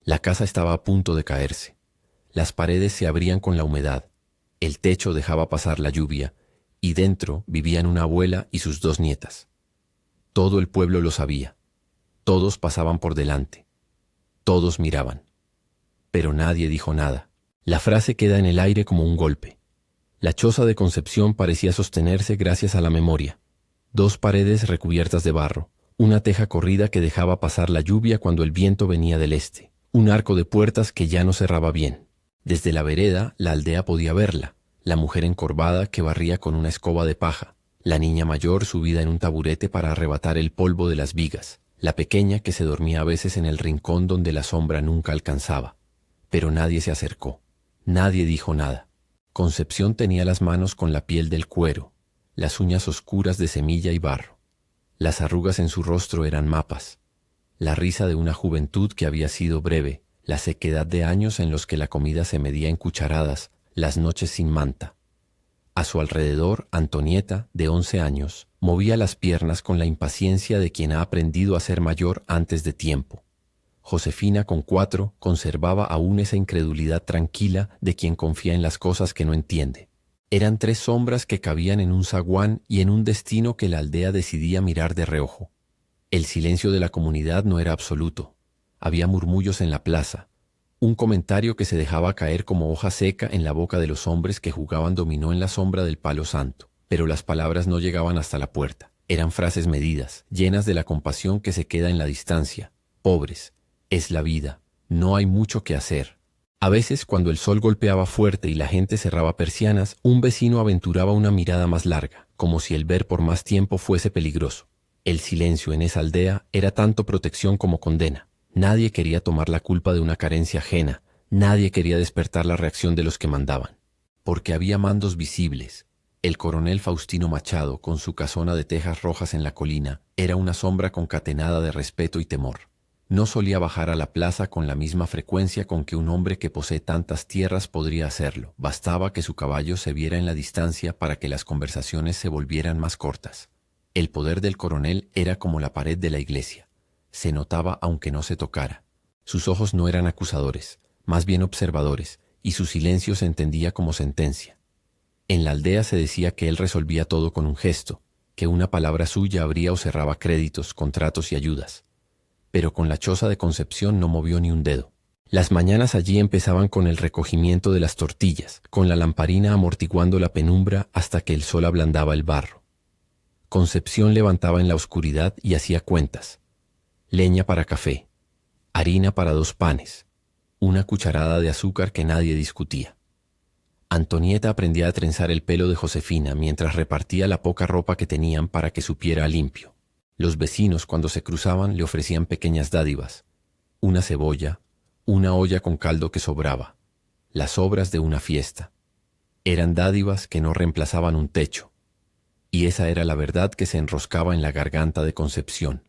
La casa estaba a punto de caerse. Las paredes se abrían con la humedad, el techo dejaba pasar la lluvia, y dentro vivían una abuela y sus 2 nietas. Todo el pueblo lo sabía. Todos pasaban por delante. Todos miraban. Pero nadie dijo nada. La frase queda en el aire como un golpe. La choza de Concepción parecía sostenerse gracias a la memoria. 2 paredes recubiertas de barro, una teja corrida que dejaba pasar la lluvia cuando el viento venía del este, un arco de puertas que ya no cerraba bien. Desde la vereda, la aldea podía verla, la mujer encorvada que barría con una escoba de paja, la niña mayor subida en un taburete para arrebatar el polvo de las vigas, la pequeña que se dormía a veces en el rincón donde la sombra nunca alcanzaba. Pero nadie se acercó, nadie dijo nada. Concepción tenía las manos con la piel del cuero, las uñas oscuras de semilla y barro. Las arrugas en su rostro eran mapas, la risa de una juventud que había sido breve, la sequedad de años en los que la comida se medía en cucharadas, las noches sin manta. A su alrededor, Antonieta, de 11 años, movía las piernas con la impaciencia de quien ha aprendido a ser mayor antes de tiempo. Josefina, con 4, conservaba aún esa incredulidad tranquila de quien confía en las cosas que no entiende. Eran 3 sombras que cabían en un zaguán y en un destino que la aldea decidía mirar de reojo. El silencio de la comunidad no era absoluto. Había murmullos en la plaza, un comentario que se dejaba caer como hoja seca en la boca de los hombres que jugaban dominó en la sombra del palo santo, pero las palabras no llegaban hasta la puerta. Eran frases medidas, llenas de la compasión que se queda en la distancia. Pobres, es la vida, no hay mucho que hacer. A veces, cuando el sol golpeaba fuerte y la gente cerraba persianas, un vecino aventuraba una mirada más larga, como si el ver por más tiempo fuese peligroso. El silencio en esa aldea era tanto protección como condena. Nadie quería tomar la culpa de una carencia ajena, nadie quería despertar la reacción de los que mandaban. Porque había mandos visibles. El coronel Faustino Machado, con su casona de tejas rojas en la colina, era una sombra concatenada de respeto y temor. No solía bajar a la plaza con la misma frecuencia con que un hombre que posee tantas tierras podría hacerlo. Bastaba que su caballo se viera en la distancia para que las conversaciones se volvieran más cortas. El poder del coronel era como la pared de la iglesia. Se notaba aunque no se tocara. Sus ojos no eran acusadores, más bien observadores, y su silencio se entendía como sentencia. En la aldea se decía que él resolvía todo con un gesto, que una palabra suya abría o cerraba créditos, contratos y ayudas. Pero con la choza de Concepción no movió ni un dedo. Las mañanas allí empezaban con el recogimiento de las tortillas, con la lamparina amortiguando la penumbra hasta que el sol ablandaba el barro. Concepción levantaba en la oscuridad y hacía cuentas. Leña para café, harina para 2 panes, una cucharada de azúcar que nadie discutía. Antonieta aprendía a trenzar el pelo de Josefina mientras repartía la poca ropa que tenían para que supiera a limpio. Los vecinos, cuando se cruzaban, le ofrecían pequeñas dádivas, una cebolla, una olla con caldo que sobraba, las sobras de una fiesta. Eran dádivas que no reemplazaban un techo, y esa era la verdad que se enroscaba en la garganta de Concepción.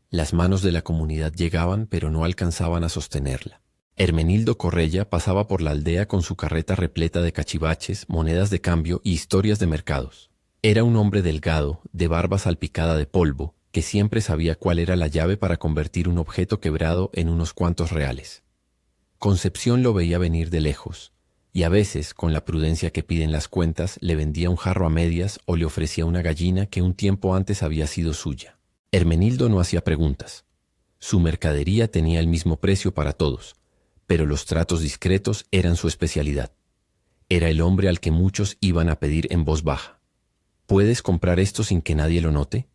Las manos de la comunidad llegaban, pero no alcanzaban a sostenerla. Hermenildo Correia pasaba por la aldea con su carreta repleta de cachivaches, monedas de cambio y historias de mercados. Era un hombre delgado, de barba salpicada de polvo, que siempre sabía cuál era la llave para convertir un objeto quebrado en unos cuantos reales. Concepción lo veía venir de lejos, y a veces, con la prudencia que piden las cuentas, le vendía un jarro a medias o le ofrecía una gallina que un tiempo antes había sido suya. Hermenildo no hacía preguntas. Su mercadería tenía el mismo precio para todos, pero los tratos discretos eran su especialidad. Era el hombre al que muchos iban a pedir en voz baja. ¿Puedes comprar esto sin que nadie lo note?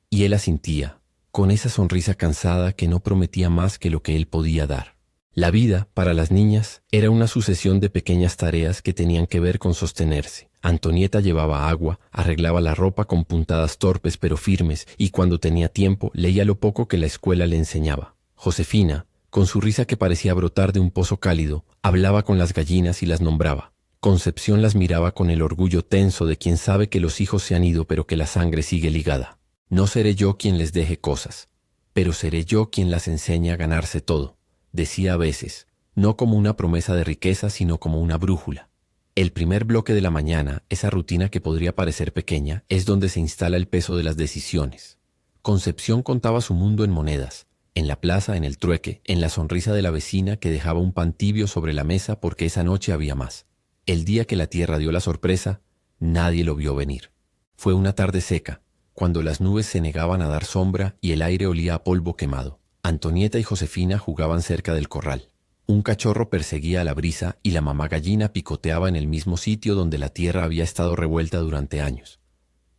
Y él asintía, con esa sonrisa cansada que no prometía más que lo que él podía dar. La vida, para las niñas, era una sucesión de pequeñas tareas que tenían que ver con sostenerse. Antonieta llevaba agua, arreglaba la ropa con puntadas torpes pero firmes, y cuando tenía tiempo leía lo poco que la escuela le enseñaba. Josefina, con su risa que parecía brotar de un pozo cálido, hablaba con las gallinas y las nombraba. Concepción las miraba con el orgullo tenso de quien sabe que los hijos se han ido pero que la sangre sigue ligada. No seré yo quien les deje cosas, pero seré yo quien las enseñe a ganarse todo, decía a veces, no como una promesa de riqueza sino como una brújula. El primer bloque de la mañana, esa rutina que podría parecer pequeña, es donde se instala el peso de las decisiones. Concepción contaba su mundo en monedas, en la plaza, en el trueque, en la sonrisa de la vecina que dejaba un pan tibio sobre la mesa porque esa noche había más. El día que la tierra dio la sorpresa, nadie lo vio venir. Fue una tarde seca, cuando las nubes se negaban a dar sombra y el aire olía a polvo quemado. Antonieta y Josefina jugaban cerca del corral. Un cachorro perseguía a la brisa y la mamá gallina picoteaba en el mismo sitio donde la tierra había estado revuelta durante años.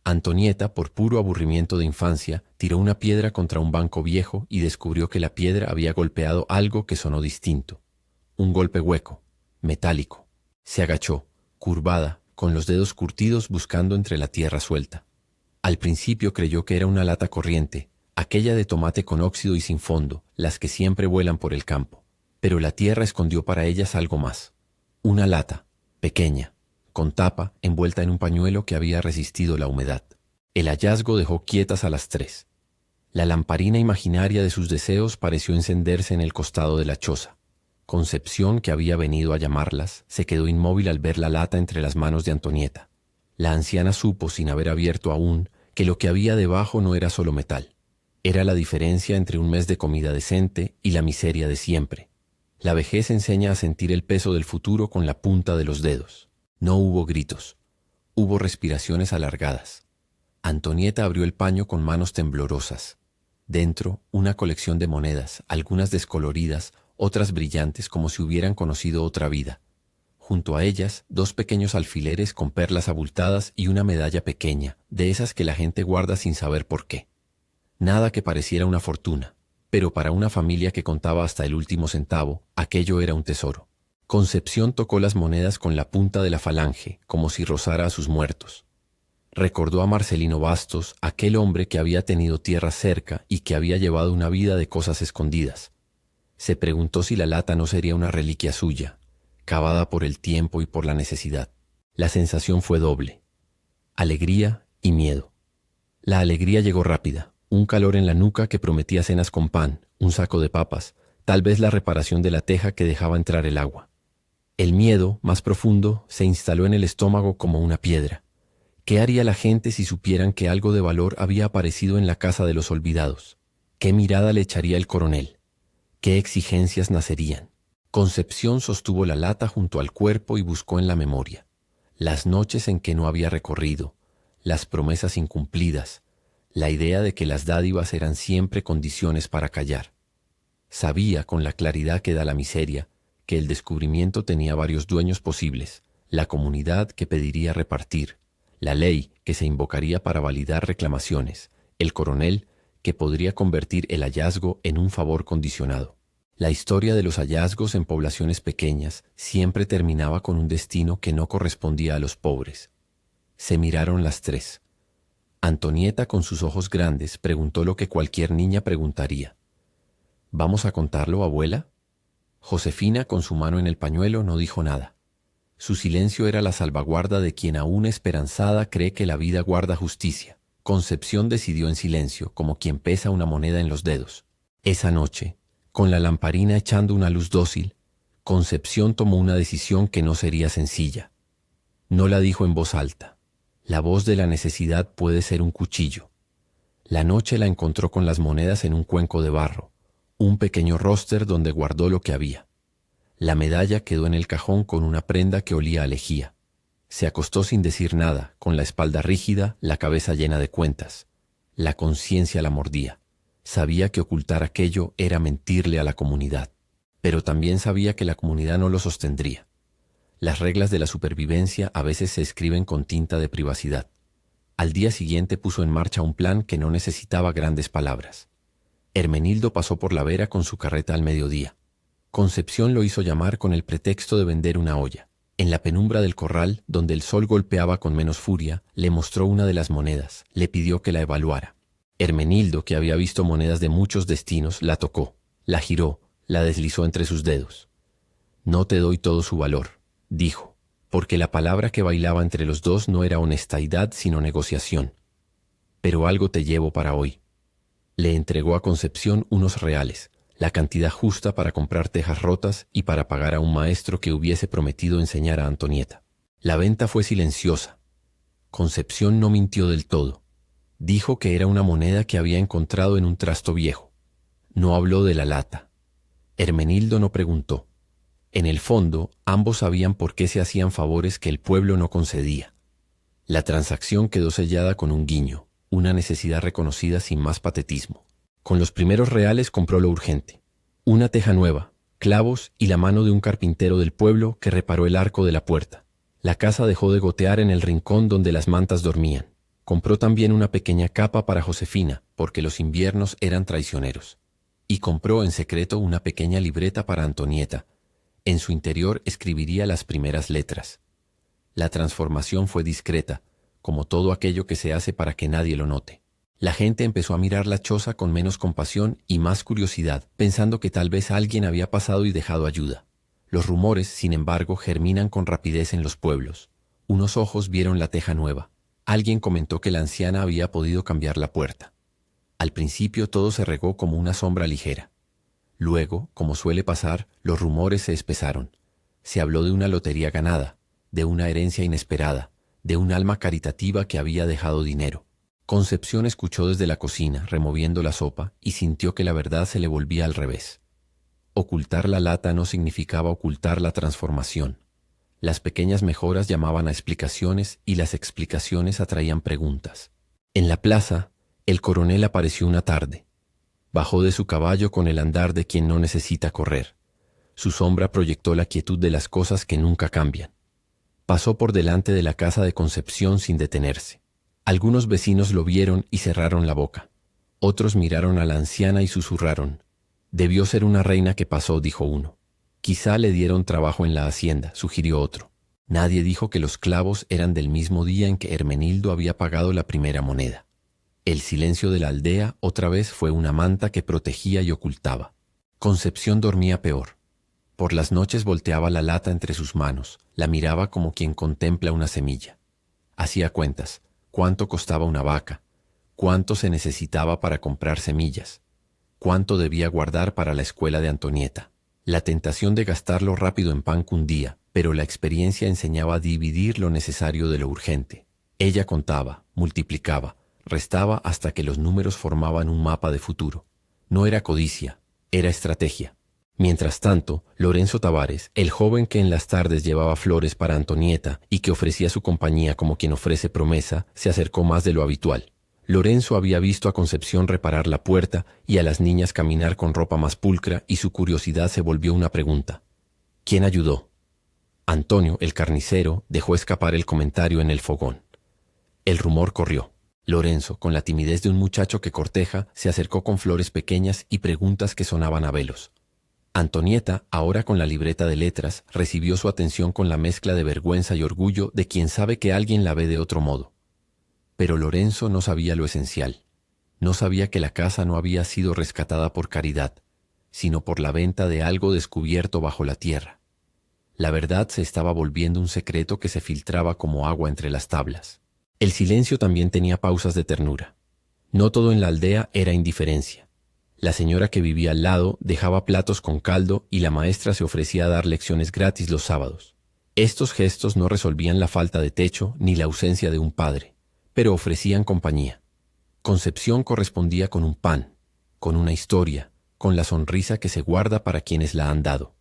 Antonieta, por puro aburrimiento de infancia, tiró una piedra contra un banco viejo y descubrió que la piedra había golpeado algo que sonó distinto. Un golpe hueco, metálico. Se agachó, curvada, con los dedos curtidos buscando entre la tierra suelta. Al principio creyó que era una lata corriente, aquella de tomate con óxido y sin fondo, las que siempre vuelan por el campo. Pero la tierra escondió para ellas algo más. Una lata, pequeña, con tapa, envuelta en un pañuelo que había resistido la humedad. El hallazgo dejó quietas a las tres. La lamparina imaginaria de sus deseos pareció encenderse en el costado de la choza. Concepción, que había venido a llamarlas, se quedó inmóvil al ver la lata entre las manos de Antonieta. La anciana supo, sin haber abierto aún, que lo que había debajo no era solo metal. Era la diferencia entre un mes de comida decente y la miseria de siempre. La vejez enseña a sentir el peso del futuro con la punta de los dedos. No hubo gritos. Hubo respiraciones alargadas. Antonieta abrió el paño con manos temblorosas. Dentro, una colección de monedas, algunas descoloridas, otras brillantes como si hubieran conocido otra vida. Junto a ellas, 2 pequeños alfileres con perlas abultadas y una medalla pequeña, de esas que la gente guarda sin saber por qué. Nada que pareciera una fortuna, pero para una familia que contaba hasta el último centavo, aquello era un tesoro. Concepción tocó las monedas con la punta de la falange, como si rozara a sus muertos. Recordó a Marcelino Bastos, aquel hombre que había tenido tierra cerca y que había llevado una vida de cosas escondidas. Se preguntó si la lata no sería una reliquia suya, cavada por el tiempo y por la necesidad. La sensación fue doble: alegría y miedo. La alegría llegó rápida, un calor en la nuca que prometía cenas con pan, un saco de papas, tal vez la reparación de la teja que dejaba entrar el agua. El miedo, más profundo, se instaló en el estómago como una piedra. ¿Qué haría la gente si supieran que algo de valor había aparecido en la casa de los olvidados? ¿Qué mirada le echaría el coronel? ¿Qué exigencias nacerían? Concepción sostuvo la lata junto al cuerpo y buscó en la memoria las noches en que no había recorrido, las promesas incumplidas, la idea de que las dádivas eran siempre condiciones para callar. Sabía, con la claridad que da la miseria, que el descubrimiento tenía varios dueños posibles: la comunidad que pediría repartir, la ley que se invocaría para validar reclamaciones, el coronel que podría convertir el hallazgo en un favor condicionado. La historia de los hallazgos en poblaciones pequeñas siempre terminaba con un destino que no correspondía a los pobres. Se miraron las tres. Antonieta, con sus ojos grandes, preguntó lo que cualquier niña preguntaría: ¿Vamos a contarlo, abuela? Josefina, con su mano en el pañuelo, no dijo nada. Su silencio era la salvaguarda de quien aún esperanzada cree que la vida guarda justicia. Concepción decidió en silencio, como quien pesa una moneda en los dedos. Esa noche, con la lamparina echando una luz dócil, Concepción tomó una decisión que no sería sencilla. No la dijo en voz alta. La voz de la necesidad puede ser un cuchillo. La noche la encontró con las monedas en un cuenco de barro, un pequeño róster donde guardó lo que había. La medalla quedó en el cajón con una prenda que olía a lejía. Se acostó sin decir nada, con la espalda rígida, la cabeza llena de cuentas. La conciencia la mordía. Sabía que ocultar aquello era mentirle a la comunidad, pero también sabía que la comunidad no lo sostendría. Las reglas de la supervivencia a veces se escriben con tinta de privacidad. Al día siguiente puso en marcha un plan que no necesitaba grandes palabras. Hermenildo pasó por la vera con su carreta al mediodía. Concepción lo hizo llamar con el pretexto de vender una olla. En la penumbra del corral, donde el sol golpeaba con menos furia, le mostró una de las monedas, le pidió que la evaluara. Hermenildo, que había visto monedas de muchos destinos, la tocó, la giró, la deslizó entre sus dedos. «No te doy todo su valor», dijo, porque la palabra que bailaba entre los dos no era honestidad sino negociación. «Pero algo te llevo para hoy». Le entregó a Concepción unos reales, la cantidad justa para comprar tejas rotas y para pagar a un maestro que hubiese prometido enseñar a Antonieta. La venta fue silenciosa. Concepción no mintió del todo. Dijo que era una moneda que había encontrado en un trasto viejo. No habló de la lata. Hermenildo no preguntó. En el fondo, ambos sabían por qué se hacían favores que el pueblo no concedía. La transacción quedó sellada con un guiño, una necesidad reconocida sin más patetismo. Con los primeros reales compró lo urgente: una teja nueva, clavos y la mano de un carpintero del pueblo que reparó el arco de la puerta. La casa dejó de gotear en el rincón donde las mantas dormían. Compró también una pequeña capa para Josefina, porque los inviernos eran traicioneros. Y compró en secreto una pequeña libreta para Antonieta. En su interior escribiría las primeras letras. La transformación fue discreta, como todo aquello que se hace para que nadie lo note. La gente empezó a mirar la choza con menos compasión y más curiosidad, pensando que tal vez alguien había pasado y dejado ayuda. Los rumores, sin embargo, germinan con rapidez en los pueblos. Unos ojos vieron la teja nueva. Alguien comentó que la anciana había podido cambiar la puerta. Al principio todo se regó como una sombra ligera. Luego, como suele pasar, los rumores se espesaron. Se habló de una lotería ganada, de una herencia inesperada, de un alma caritativa que había dejado dinero. Concepción escuchó desde la cocina, removiendo la sopa, y sintió que la verdad se le volvía al revés. Ocultar la lata no significaba ocultar la transformación. Las pequeñas mejoras llamaban a explicaciones y las explicaciones atraían preguntas. En la plaza, el coronel apareció una tarde. Bajó de su caballo con el andar de quien no necesita correr. Su sombra proyectó la quietud de las cosas que nunca cambian. Pasó por delante de la casa de Concepción sin detenerse. Algunos vecinos lo vieron y cerraron la boca. Otros miraron a la anciana y susurraron. «Debió ser una reina que pasó», dijo uno. «Quizá le dieron trabajo en la hacienda», sugirió otro. Nadie dijo que los clavos eran del mismo día en que Hermenildo había pagado la primera moneda. El silencio de la aldea otra vez fue una manta que protegía y ocultaba. Concepción dormía peor. Por las noches volteaba la lata entre sus manos, la miraba como quien contempla una semilla. Hacía cuentas: cuánto costaba una vaca, cuánto se necesitaba para comprar semillas, cuánto debía guardar para la escuela de Antonieta. La tentación de gastarlo rápido en pan cundía, pero la experiencia enseñaba a dividir lo necesario de lo urgente. Ella contaba, multiplicaba, restaba hasta que los números formaban un mapa de futuro. No era codicia, era estrategia. Mientras tanto, Lorenzo Tavares, el joven que en las tardes llevaba flores para Antonieta y que ofrecía su compañía como quien ofrece promesa, se acercó más de lo habitual. Lorenzo había visto a Concepción reparar la puerta y a las niñas caminar con ropa más pulcra, y su curiosidad se volvió una pregunta. ¿Quién ayudó? Antonio, el carnicero, dejó escapar el comentario en el fogón. El rumor corrió. Lorenzo, con la timidez de un muchacho que corteja, se acercó con flores pequeñas y preguntas que sonaban a velos. Antonieta, ahora con la libreta de letras, recibió su atención con la mezcla de vergüenza y orgullo de quien sabe que alguien la ve de otro modo. Pero Lorenzo no sabía lo esencial. No sabía que la casa no había sido rescatada por caridad, sino por la venta de algo descubierto bajo la tierra. La verdad se estaba volviendo un secreto que se filtraba como agua entre las tablas. El silencio también tenía pausas de ternura. No todo en la aldea era indiferencia. La señora que vivía al lado dejaba platos con caldo y la maestra se ofrecía a dar lecciones gratis los sábados. Estos gestos no resolvían la falta de techo ni la ausencia de un padre, pero ofrecían compañía. Concepción correspondía con un pan, con una historia, con la sonrisa que se guarda para quienes la han dado.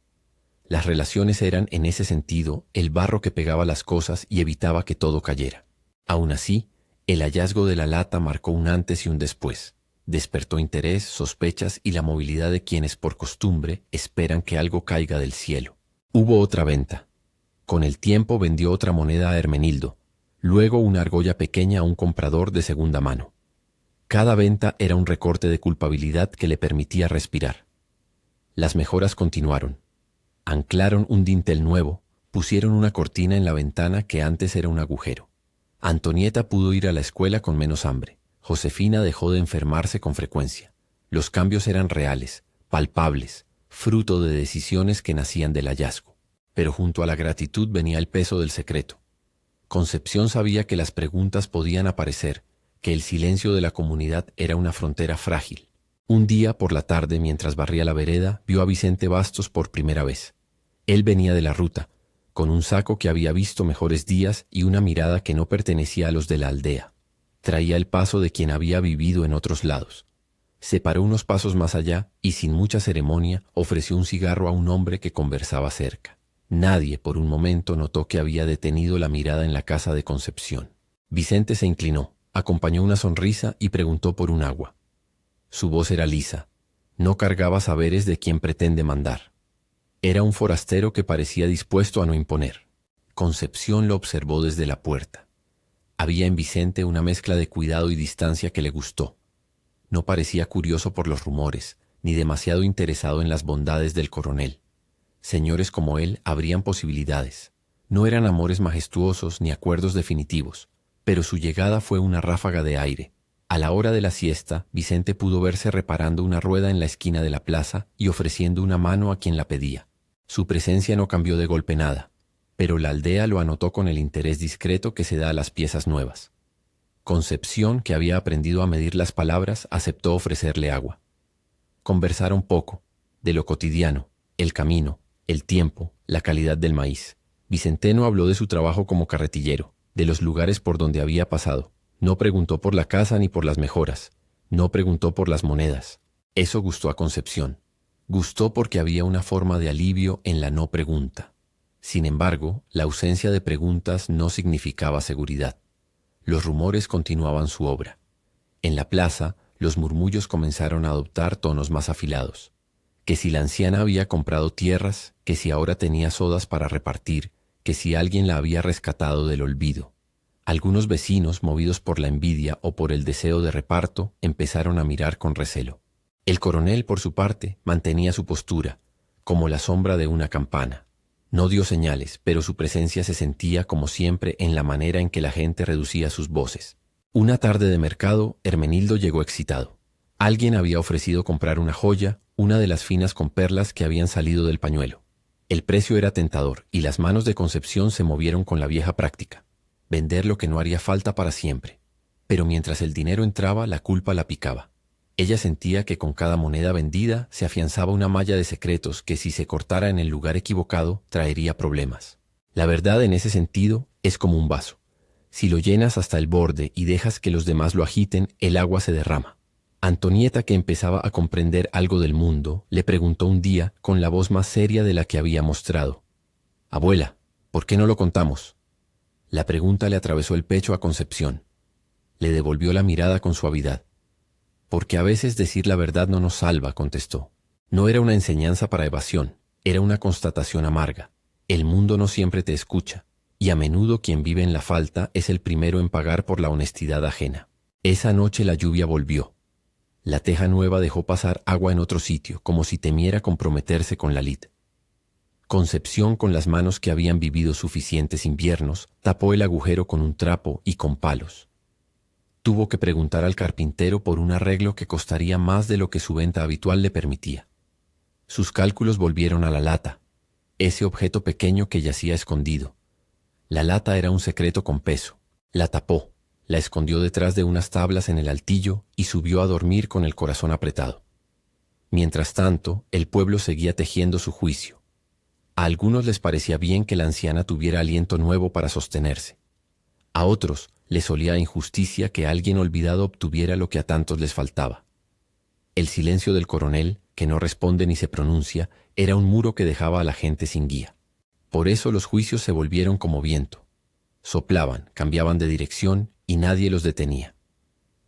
Las relaciones eran, en ese sentido, el barro que pegaba las cosas y evitaba que todo cayera. Aún así, el hallazgo de la lata marcó un antes y un después. Despertó interés, sospechas y la movilidad de quienes por costumbre esperan que algo caiga del cielo. Hubo otra venta. Con el tiempo vendió otra moneda a Hermenildo, luego una argolla pequeña a un comprador de segunda mano. Cada venta era un recorte de culpabilidad que le permitía respirar. Las mejoras continuaron. Anclaron un dintel nuevo, pusieron una cortina en la ventana que antes era un agujero. Antonieta pudo ir a la escuela con menos hambre. Josefina dejó de enfermarse con frecuencia. Los cambios eran reales, palpables, fruto de decisiones que nacían del hallazgo. Pero junto a la gratitud venía el peso del secreto. Concepción sabía que las preguntas podían aparecer, que el silencio de la comunidad era una frontera frágil. Un día por la tarde, mientras barría la vereda, vio a Vicente Bastos por primera vez. Él venía de la ruta, con un saco que había visto mejores días y una mirada que no pertenecía a los de la aldea. Traía el paso de quien había vivido en otros lados. Se paró unos pasos más allá y sin mucha ceremonia ofreció un cigarro a un hombre que conversaba cerca. Nadie por un momento notó que había detenido la mirada en la casa de Concepción. Vicente se inclinó, acompañó una sonrisa y preguntó por un agua. Su voz era lisa. No cargaba saberes de quien pretende mandar. Era un forastero que parecía dispuesto a no imponer. Concepción lo observó desde la puerta. Había en Vicente una mezcla de cuidado y distancia que le gustó. No parecía curioso por los rumores, ni demasiado interesado en las bondades del coronel. Señores como él habrían posibilidades. No eran amores majestuosos ni acuerdos definitivos, pero su llegada fue una ráfaga de aire. A la hora de la siesta, Vicente pudo verse reparando una rueda en la esquina de la plaza y ofreciendo una mano a quien la pedía. Su presencia no cambió de golpe nada, pero la aldea lo anotó con el interés discreto que se da a las piezas nuevas. Concepción, que había aprendido a medir las palabras, aceptó ofrecerle agua. Conversaron poco, de lo cotidiano, el camino, el tiempo, la calidad del maíz. Vicenteno habló de su trabajo como carretillero, de los lugares por donde había pasado. No preguntó por la casa ni por las mejoras. No preguntó por las monedas. Eso gustó a Concepción. Gustó porque había una forma de alivio en la no pregunta. Sin embargo, la ausencia de preguntas no significaba seguridad. Los rumores continuaban su obra. En la plaza, los murmullos comenzaron a adoptar tonos más afilados. Que si la anciana había comprado tierras, que si ahora tenía sodas para repartir, que si alguien la había rescatado del olvido. Algunos vecinos, movidos por la envidia o por el deseo de reparto, empezaron a mirar con recelo. El coronel, por su parte, mantenía su postura, como la sombra de una campana. No dio señales, pero su presencia se sentía como siempre en la manera en que la gente reducía sus voces. Una tarde de mercado, Hermenildo llegó excitado. Alguien había ofrecido comprar una joya, una de las finas con perlas que habían salido del pañuelo. El precio era tentador y las manos de Concepción se movieron con la vieja práctica. Vender lo que no haría falta para siempre. Pero mientras el dinero entraba, la culpa la picaba. Ella sentía que con cada moneda vendida se afianzaba una malla de secretos que si se cortara en el lugar equivocado traería problemas. La verdad en ese sentido es como un vaso. Si lo llenas hasta el borde y dejas que los demás lo agiten, el agua se derrama. Antonieta, que empezaba a comprender algo del mundo, le preguntó un día con la voz más seria de la que había mostrado. «Abuela, ¿por qué no lo contamos?» La pregunta le atravesó el pecho a Concepción. Le devolvió la mirada con suavidad. «Porque a veces decir la verdad no nos salva», contestó. No era una enseñanza para evasión, era una constatación amarga. El mundo no siempre te escucha, y a menudo quien vive en la falta es el primero en pagar por la honestidad ajena. Esa noche la lluvia volvió. La teja nueva dejó pasar agua en otro sitio, como si temiera comprometerse con la lid. Concepción, con las manos que habían vivido suficientes inviernos, tapó el agujero con un trapo y con palos. Tuvo que preguntar al carpintero por un arreglo que costaría más de lo que su venta habitual le permitía. Sus cálculos volvieron a la lata, ese objeto pequeño que yacía escondido. La lata era un secreto con peso. La tapó, la escondió detrás de unas tablas en el altillo y subió a dormir con el corazón apretado. Mientras tanto, el pueblo seguía tejiendo su juicio. A algunos les parecía bien que la anciana tuviera aliento nuevo para sostenerse. A otros les olía a injusticia que alguien olvidado obtuviera lo que a tantos les faltaba. El silencio del coronel, que no responde ni se pronuncia, era un muro que dejaba a la gente sin guía. Por eso los juicios se volvieron como viento. Soplaban, cambiaban de dirección y nadie los detenía.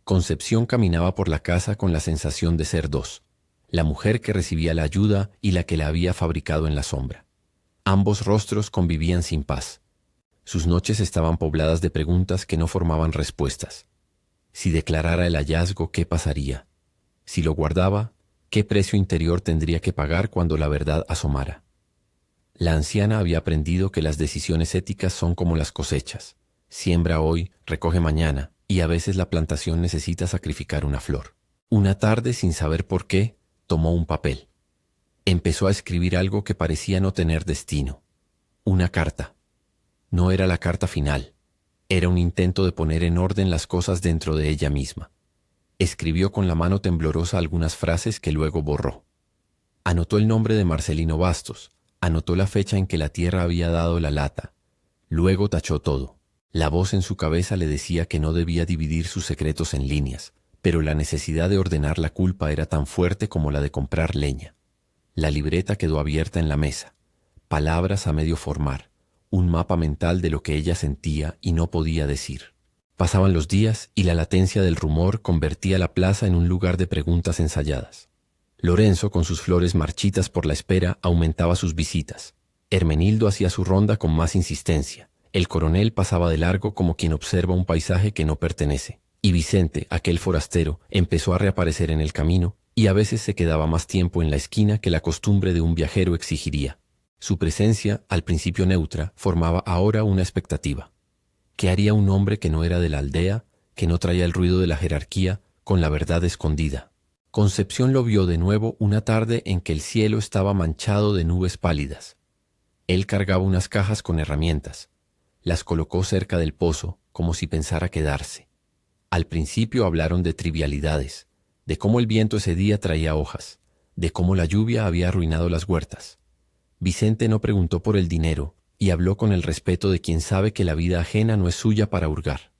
Concepción caminaba por la casa con la sensación de ser dos, la mujer que recibía la ayuda y la que la había fabricado en la sombra. Ambos rostros convivían sin paz. Sus noches estaban pobladas de preguntas que no formaban respuestas. Si declarara el hallazgo, ¿qué pasaría? Si lo guardaba, ¿qué precio interior tendría que pagar cuando la verdad asomara? La anciana había aprendido que las decisiones éticas son como las cosechas. Siembra hoy, recoge mañana, y a veces la plantación necesita sacrificar una flor. Una tarde, sin saber por qué, tomó un papel. Empezó a escribir algo que parecía no tener destino. Una carta. No era la carta final. Era un intento de poner en orden las cosas dentro de ella misma. Escribió con la mano temblorosa algunas frases que luego borró. Anotó el nombre de Marcelino Bastos, anotó la fecha en que la tierra había dado la lata. Luego tachó todo. La voz en su cabeza le decía que no debía dividir sus secretos en líneas, pero la necesidad de ordenar la culpa era tan fuerte como la de comprar leña. La libreta quedó abierta en la mesa, palabras a medio formar, un mapa mental de lo que ella sentía y no podía decir. Pasaban los días y la latencia del rumor convertía la plaza en un lugar de preguntas ensayadas. Lorenzo, con sus flores marchitas por la espera, aumentaba sus visitas. Hermenildo hacía su ronda con más insistencia. El coronel pasaba de largo como quien observa un paisaje que no pertenece. Y Vicente, aquel forastero, empezó a reaparecer en el camino y a veces se quedaba más tiempo en la esquina que la costumbre de un viajero exigiría. Su presencia, al principio neutra, formaba ahora una expectativa. ¿Qué haría un hombre que no era de la aldea, que no traía el ruido de la jerarquía, con la verdad escondida? Concepción lo vio de nuevo una tarde en que el cielo estaba manchado de nubes pálidas. Él cargaba unas cajas con herramientas. Las colocó cerca del pozo, como si pensara quedarse. Al principio hablaron de trivialidades, de cómo el viento ese día traía hojas, de cómo la lluvia había arruinado las huertas. Vicente no preguntó por el dinero y habló con el respeto de quien sabe que la vida ajena no es suya para hurgar.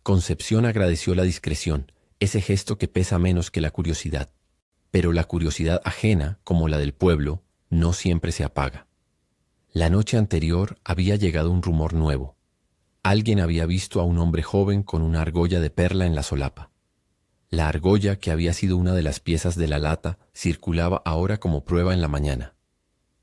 Concepción agradeció la discreción, ese gesto que pesa menos que la curiosidad. Pero la curiosidad ajena, como la del pueblo, no siempre se apaga. La noche anterior había llegado un rumor nuevo. Alguien había visto a un hombre joven con una argolla de perla en la solapa. La argolla, que había sido una de las piezas de la lata, circulaba ahora como prueba en la mañana.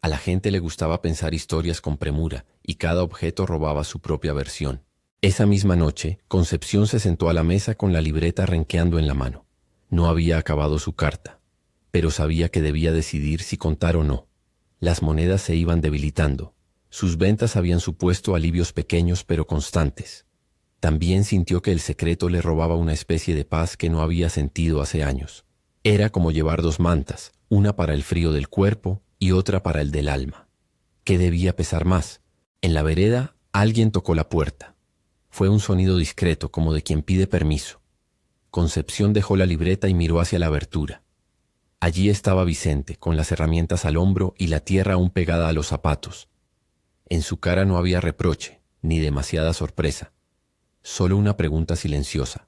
A la gente le gustaba pensar historias con premura, y cada objeto robaba su propia versión. Esa misma noche, Concepción se sentó a la mesa con la libreta renqueando en la mano. No había acabado su carta, pero sabía que debía decidir si contar o no. Las monedas se iban debilitando. Sus ventas habían supuesto alivios pequeños pero constantes. También sintió que el secreto le robaba una especie de paz que no había sentido hace años. Era como llevar dos mantas, una para el frío del cuerpo y otra para el del alma. ¿Qué debía pesar más? En la vereda, alguien tocó la puerta. Fue un sonido discreto, como de quien pide permiso. Concepción dejó la libreta y miró hacia la abertura. Allí estaba Vicente, con las herramientas al hombro y la tierra aún pegada a los zapatos. En su cara no había reproche, ni demasiada sorpresa. Solo una pregunta silenciosa.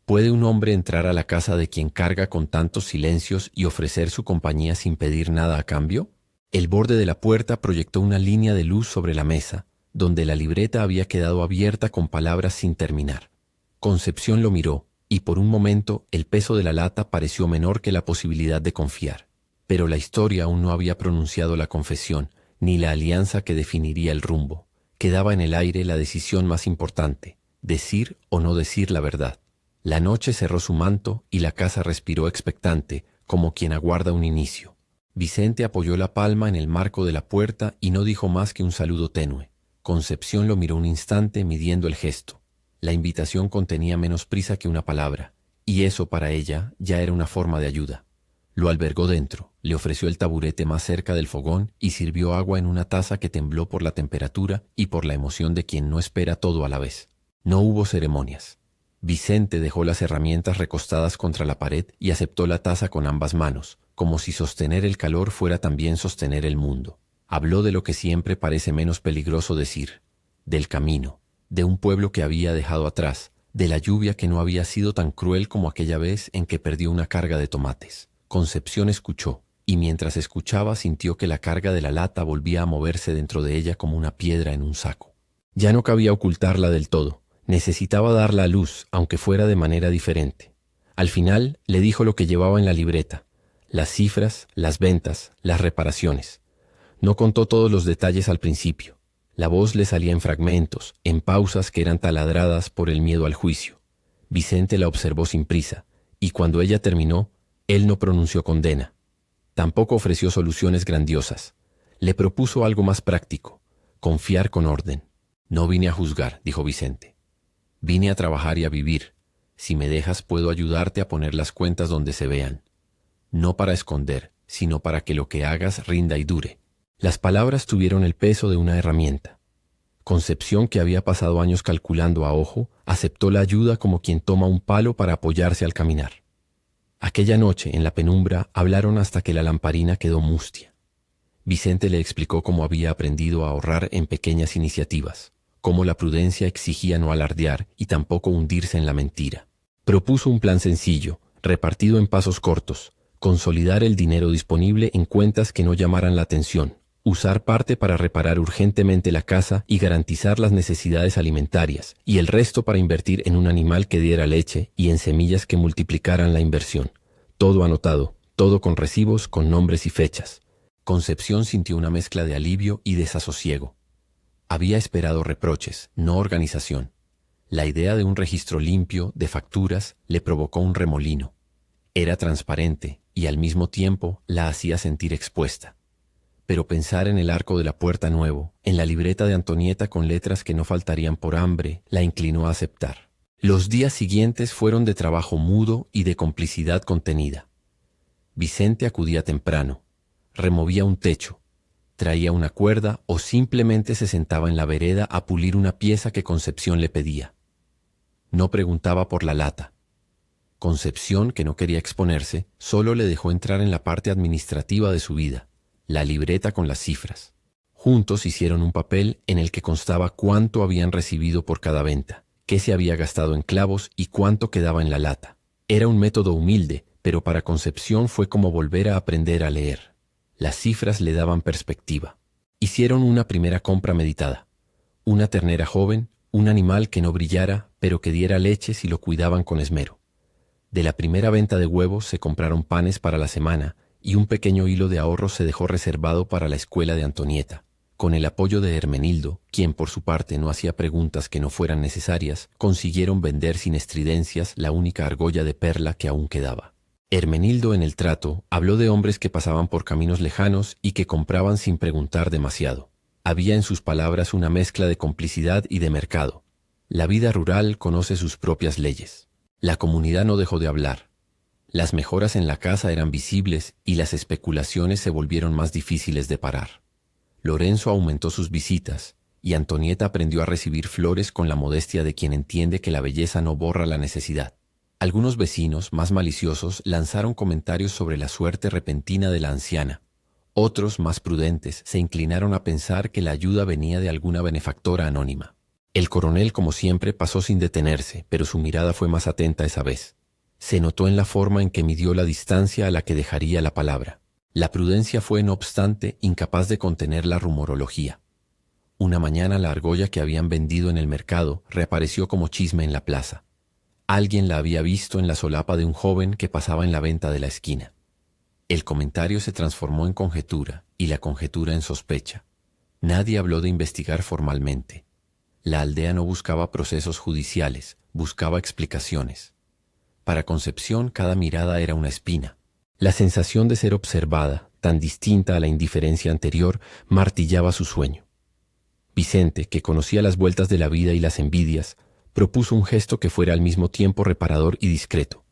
¿Puede un hombre entrar a la casa de quien carga con tantos silencios y ofrecer su compañía sin pedir nada a cambio? El borde de la puerta proyectó una línea de luz sobre la mesa, donde la libreta había quedado abierta con palabras sin terminar. Concepción lo miró, y por un momento el peso de la lata pareció menor que la posibilidad de confiar. Pero la historia aún no había pronunciado la confesión, ni la alianza que definiría el rumbo. Quedaba en el aire la decisión más importante, decir o no decir la verdad. La noche cerró su manto y la casa respiró expectante, como quien aguarda un inicio. Vicente apoyó la palma en el marco de la puerta y no dijo más que un saludo tenue. Concepción lo miró un instante midiendo el gesto. La invitación contenía menos prisa que una palabra, y eso para ella ya era una forma de ayuda. Lo albergó dentro, le ofreció el taburete más cerca del fogón y sirvió agua en una taza que tembló por la temperatura y por la emoción de quien no espera todo a la vez. No hubo ceremonias. Vicente dejó las herramientas recostadas contra la pared y aceptó la taza con ambas manos, como si sostener el calor fuera también sostener el mundo. Habló de lo que siempre parece menos peligroso decir, del camino, de un pueblo que había dejado atrás, de la lluvia que no había sido tan cruel como aquella vez en que perdió una carga de tomates. Concepción escuchó, y mientras escuchaba sintió que la carga de la lata volvía a moverse dentro de ella como una piedra en un saco. Ya no cabía ocultarla del todo. Necesitaba darla a luz, aunque fuera de manera diferente. Al final le dijo lo que llevaba en la libreta, las cifras, las ventas, las reparaciones. No contó todos los detalles al principio. La voz le salía en fragmentos, en pausas que eran taladradas por el miedo al juicio. Vicente la observó sin prisa, y cuando ella terminó, él no pronunció condena. Tampoco ofreció soluciones grandiosas. Le propuso algo más práctico, confiar con orden. No vine a juzgar, dijo Vicente. Vine a trabajar y a vivir. Si me dejas, puedo ayudarte a poner las cuentas donde se vean. No para esconder, sino para que lo que hagas rinda y dure. Las palabras tuvieron el peso de una herramienta. Concepción, que había pasado años calculando a ojo, aceptó la ayuda como quien toma un palo para apoyarse al caminar. Aquella noche, en la penumbra, hablaron hasta que la lamparina quedó mustia. Vicente le explicó cómo había aprendido a ahorrar en pequeñas iniciativas, cómo la prudencia exigía no alardear y tampoco hundirse en la mentira. Propuso un plan sencillo, repartido en pasos cortos: consolidar el dinero disponible en cuentas que no llamaran la atención, usar parte para reparar urgentemente la casa y garantizar las necesidades alimentarias, y el resto para invertir en un animal que diera leche y en semillas que multiplicaran la inversión. Todo anotado, todo con recibos, con nombres y fechas. Concepción sintió una mezcla de alivio y desasosiego. Había esperado reproches, no organización. La idea de un registro limpio, de facturas, le provocó un remolino. Era transparente y al mismo tiempo la hacía sentir expuesta. Pero pensar en el arco de la puerta nuevo, en la libreta de Antonieta con letras que no faltarían por hambre, la inclinó a aceptar. Los días siguientes fueron de trabajo mudo y de complicidad contenida. Vicente acudía temprano, removía un techo, traía una cuerda o simplemente se sentaba en la vereda a pulir una pieza que Concepción le pedía. No preguntaba por la lata. Concepción, que no quería exponerse, solo le dejó entrar en la parte administrativa de su vida, la libreta con las cifras. Juntos hicieron un papel en el que constaba cuánto habían recibido por cada venta, qué se había gastado en clavos y cuánto quedaba en la lata. Era un método humilde, pero para Concepción fue como volver a aprender a leer. Las cifras le daban perspectiva. Hicieron una primera compra meditada. Una ternera joven, un animal que no brillara, pero que diera leche si lo cuidaban con esmero. De la primera venta de huevos se compraron panes para la semana y un pequeño hilo de ahorro se dejó reservado para la escuela de Antonieta. Con el apoyo de Hermenildo, quien por su parte no hacía preguntas que no fueran necesarias, consiguieron vender sin estridencias la única argolla de perla que aún quedaba. Hermenildo en el trato habló de hombres que pasaban por caminos lejanos y que compraban sin preguntar demasiado. Había en sus palabras una mezcla de complicidad y de mercado. La vida rural conoce sus propias leyes. La comunidad no dejó de hablar. Las mejoras en la casa eran visibles y las especulaciones se volvieron más difíciles de parar. Lorenzo aumentó sus visitas y Antonieta aprendió a recibir flores con la modestia de quien entiende que la belleza no borra la necesidad. Algunos vecinos, más maliciosos, lanzaron comentarios sobre la suerte repentina de la anciana. Otros, más prudentes, se inclinaron a pensar que la ayuda venía de alguna benefactora anónima. El coronel, como siempre, pasó sin detenerse, pero su mirada fue más atenta esa vez. Se notó en la forma en que midió la distancia a la que dejaría la palabra. La prudencia fue, no obstante, incapaz de contener la rumorología. Una mañana la argolla que habían vendido en el mercado reapareció como chisme en la plaza. Alguien la había visto en la solapa de un joven que pasaba en la venta de la esquina. El comentario se transformó en conjetura y la conjetura en sospecha. Nadie habló de investigar formalmente. La aldea no buscaba procesos judiciales, buscaba explicaciones. Para Concepción cada mirada era una espina. La sensación de ser observada, tan distinta a la indiferencia anterior, martillaba su sueño. Vicente, que conocía las vueltas de la vida y las envidias, propuso un gesto que fuera al mismo tiempo reparador y discreto: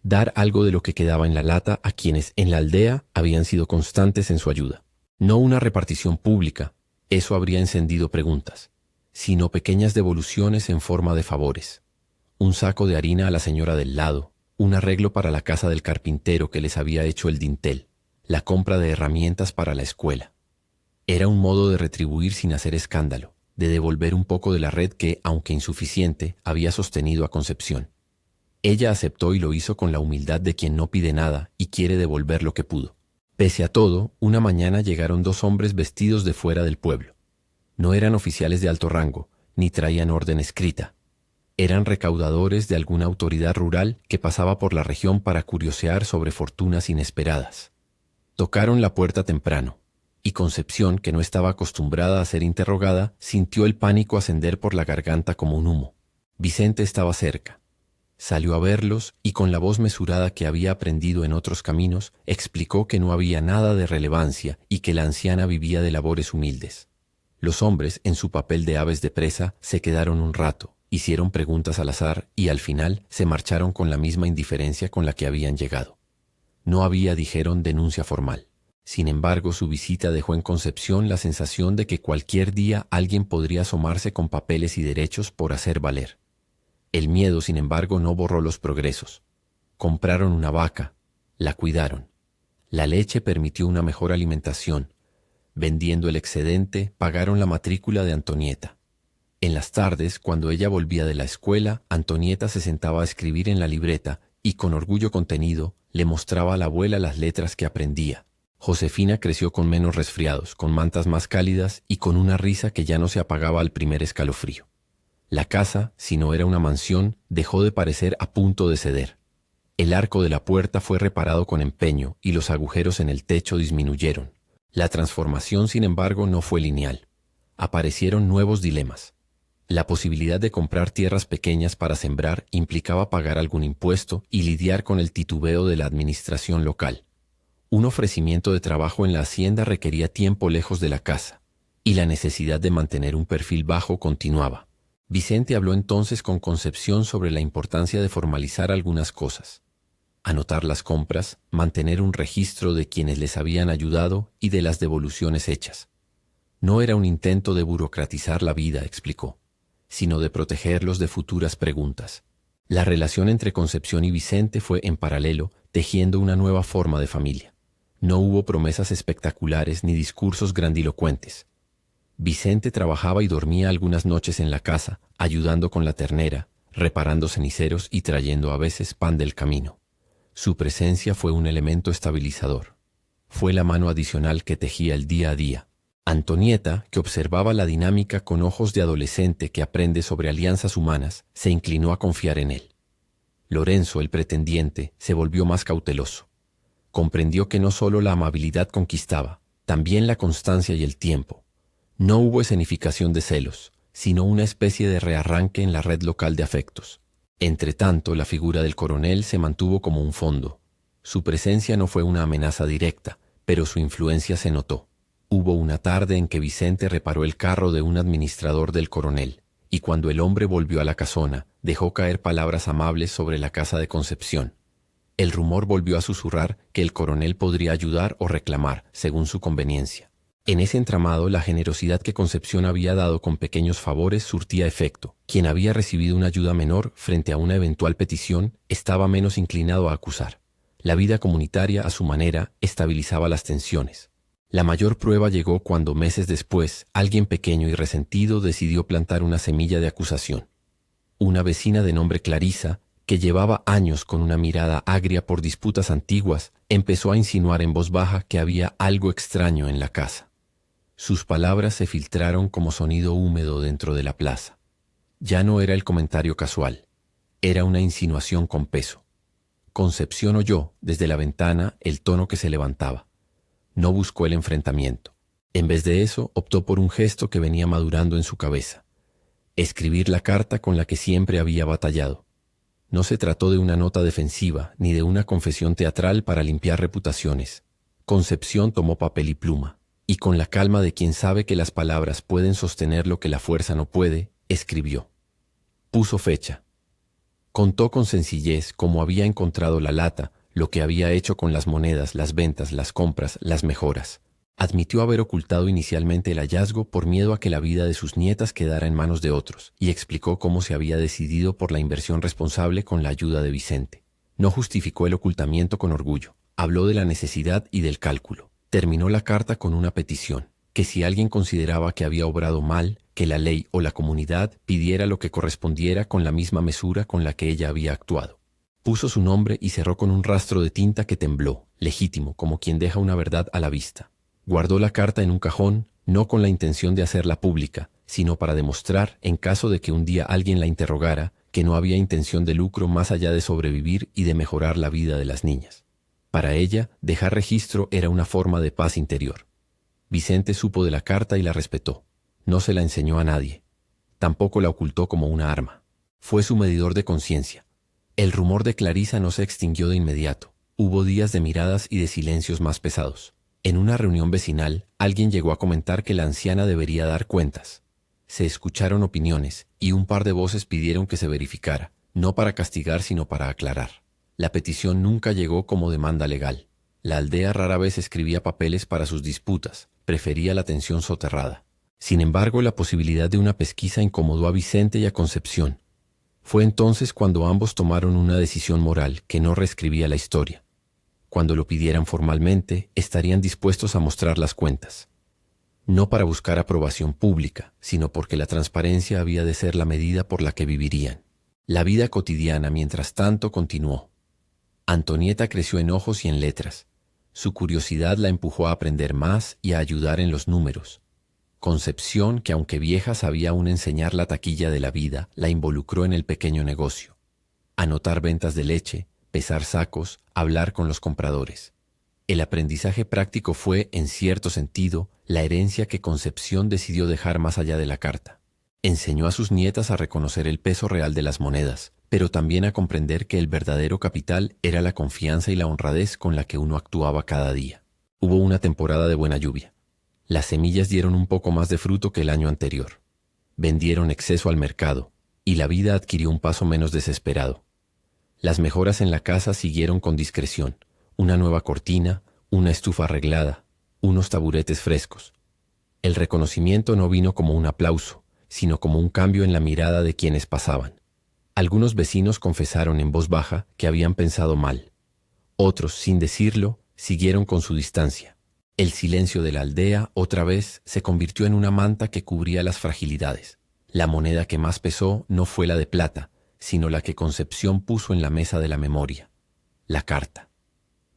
dar algo de lo que quedaba en la lata a quienes en la aldea habían sido constantes en su ayuda. No una repartición pública, eso habría encendido preguntas, sino pequeñas devoluciones en forma de favores. Un saco de harina a la señora del lado, un arreglo para la casa del carpintero que les había hecho el dintel, la compra de herramientas para la escuela. Era un modo de retribuir sin hacer escándalo, de devolver un poco de la red que, aunque insuficiente, había sostenido a Concepción. Ella aceptó y lo hizo con la humildad de quien no pide nada y quiere devolver lo que pudo. Pese a todo, una mañana llegaron dos hombres vestidos de fuera del pueblo. No eran oficiales de alto rango, ni traían orden escrita. Eran recaudadores de alguna autoridad rural que pasaba por la región para curiosear sobre fortunas inesperadas. Tocaron la puerta temprano, y Concepción, que no estaba acostumbrada a ser interrogada, sintió el pánico ascender por la garganta como un humo. Vicente estaba cerca. Salió a verlos y con la voz mesurada que había aprendido en otros caminos, explicó que no había nada de relevancia y que la anciana vivía de labores humildes. Los hombres, en su papel de aves de presa, se quedaron un rato, hicieron preguntas al azar y al final se marcharon con la misma indiferencia con la que habían llegado. No había, dijeron, denuncia formal. Sin embargo, su visita dejó en Concepción la sensación de que cualquier día alguien podría asomarse con papeles y derechos por hacer valer. El miedo, sin embargo, no borró los progresos. Compraron una vaca, la cuidaron. La leche permitió una mejor alimentación. Vendiendo el excedente, pagaron la matrícula de Antonieta. En las tardes, cuando ella volvía de la escuela, Antonieta se sentaba a escribir en la libreta y, con orgullo contenido, le mostraba a la abuela las letras que aprendía. Josefina creció con menos resfriados, con mantas más cálidas y con una risa que ya no se apagaba al primer escalofrío. La casa, si no era una mansión, dejó de parecer a punto de ceder. El arco de la puerta fue reparado con empeño y los agujeros en el techo disminuyeron. La transformación, sin embargo, no fue lineal. Aparecieron nuevos dilemas. La posibilidad de comprar tierras pequeñas para sembrar implicaba pagar algún impuesto y lidiar con el titubeo de la administración local. Un ofrecimiento de trabajo en la hacienda requería tiempo lejos de la casa, y la necesidad de mantener un perfil bajo continuaba. Vicente habló entonces con Concepción sobre la importancia de formalizar algunas cosas. Anotar las compras, mantener un registro de quienes les habían ayudado y de las devoluciones hechas. No era un intento de burocratizar la vida, explicó, sino de protegerlos de futuras preguntas. La relación entre Concepción y Vicente fue en paralelo, tejiendo una nueva forma de familia. No hubo promesas espectaculares ni discursos grandilocuentes. Vicente trabajaba y dormía algunas noches en la casa, ayudando con la ternera, reparando ceniceros y trayendo a veces pan del camino. Su presencia fue un elemento estabilizador. Fue la mano adicional que tejía el día a día. Antonieta, que observaba la dinámica con ojos de adolescente que aprende sobre alianzas humanas, se inclinó a confiar en él. Lorenzo, el pretendiente, se volvió más cauteloso. Comprendió que no solo la amabilidad conquistaba, también la constancia y el tiempo. No hubo escenificación de celos, sino una especie de rearranque en la red local de afectos. Entretanto, la figura del coronel se mantuvo como un fondo. Su presencia no fue una amenaza directa, pero su influencia se notó. Hubo una tarde en que Vicente reparó el carro de un administrador del coronel, y cuando el hombre volvió a la casona, dejó caer palabras amables sobre la casa de Concepción. El rumor volvió a susurrar que el coronel podría ayudar o reclamar, según su conveniencia. En ese entramado, la generosidad que Concepción había dado con pequeños favores surtía efecto. Quien había recibido una ayuda menor frente a una eventual petición estaba menos inclinado a acusar. La vida comunitaria, a su manera, estabilizaba las tensiones. La mayor prueba llegó cuando, meses después, alguien pequeño y resentido decidió plantar una semilla de acusación. Una vecina de nombre Clarisa, que llevaba años con una mirada agria por disputas antiguas, empezó a insinuar en voz baja que había algo extraño en la casa. Sus palabras se filtraron como sonido húmedo dentro de la plaza. Ya no era el comentario casual, era una insinuación con peso. Concepción oyó, desde la ventana, el tono que se levantaba. No buscó el enfrentamiento. En vez de eso, optó por un gesto que venía madurando en su cabeza: escribir la carta con la que siempre había batallado. No se trató de una nota defensiva, ni de una confesión teatral para limpiar reputaciones. Concepción tomó papel y pluma, y con la calma de quien sabe que las palabras pueden sostener lo que la fuerza no puede, escribió. Puso fecha. Contó con sencillez cómo había encontrado la lata, lo que había hecho con las monedas, las ventas, las compras, las mejoras. Admitió haber ocultado inicialmente el hallazgo por miedo a que la vida de sus nietas quedara en manos de otros, y explicó cómo se había decidido por la inversión responsable con la ayuda de Vicente. No justificó el ocultamiento con orgullo. Habló de la necesidad y del cálculo. Terminó la carta con una petición: que si alguien consideraba que había obrado mal, que la ley o la comunidad pidiera lo que correspondiera con la misma mesura con la que ella había actuado. Puso su nombre y cerró con un rastro de tinta que tembló, legítimo, como quien deja una verdad a la vista. Guardó la carta en un cajón, no con la intención de hacerla pública, sino para demostrar, en caso de que un día alguien la interrogara, que no había intención de lucro más allá de sobrevivir y de mejorar la vida de las niñas. Para ella, dejar registro era una forma de paz interior. Vicente supo de la carta y la respetó. No se la enseñó a nadie. Tampoco la ocultó como una arma. Fue su medidor de conciencia. El rumor de Clarisa no se extinguió de inmediato. Hubo días de miradas y de silencios más pesados. En una reunión vecinal, alguien llegó a comentar que la anciana debería dar cuentas. Se escucharon opiniones y un par de voces pidieron que se verificara, no para castigar sino para aclarar. La petición nunca llegó como demanda legal. La aldea rara vez escribía papeles para sus disputas, prefería la atención soterrada. Sin embargo, la posibilidad de una pesquisa incomodó a Vicente y a Concepción. Fue entonces cuando ambos tomaron una decisión moral que no reescribía la historia. Cuando lo pidieran formalmente, estarían dispuestos a mostrar las cuentas. no para buscar aprobación pública, sino porque la transparencia había de ser la medida por la que vivirían. La vida cotidiana, mientras tanto, continuó. Antonieta creció en ojos y en letras. Su curiosidad la empujó a aprender más y a ayudar en los números. Concepción, que aunque vieja sabía aún enseñar la taquilla de la vida, la involucró en el pequeño negocio. Anotar ventas de leche, pesar sacos, hablar con los compradores. El aprendizaje práctico fue, en cierto sentido, la herencia que Concepción decidió dejar más allá de la carta. Enseñó a sus nietas a reconocer el peso real de las monedas, pero también a comprender que el verdadero capital era la confianza y la honradez con la que uno actuaba cada día. Hubo una temporada de buena lluvia. Las semillas dieron un poco más de fruto que el año anterior. Vendieron exceso al mercado, y la vida adquirió un paso menos desesperado. Las mejoras en la casa siguieron con discreción. Una nueva cortina, una estufa arreglada, unos taburetes frescos. El reconocimiento no vino como un aplauso, sino como un cambio en la mirada de quienes pasaban. Algunos vecinos confesaron en voz baja que habían pensado mal. Otros, sin decirlo, siguieron con su distancia. El silencio de la aldea, otra vez, se convirtió en una manta que cubría las fragilidades. La moneda que más pesó no fue la de plata, sino la que Concepción puso en la mesa de la memoria: la carta.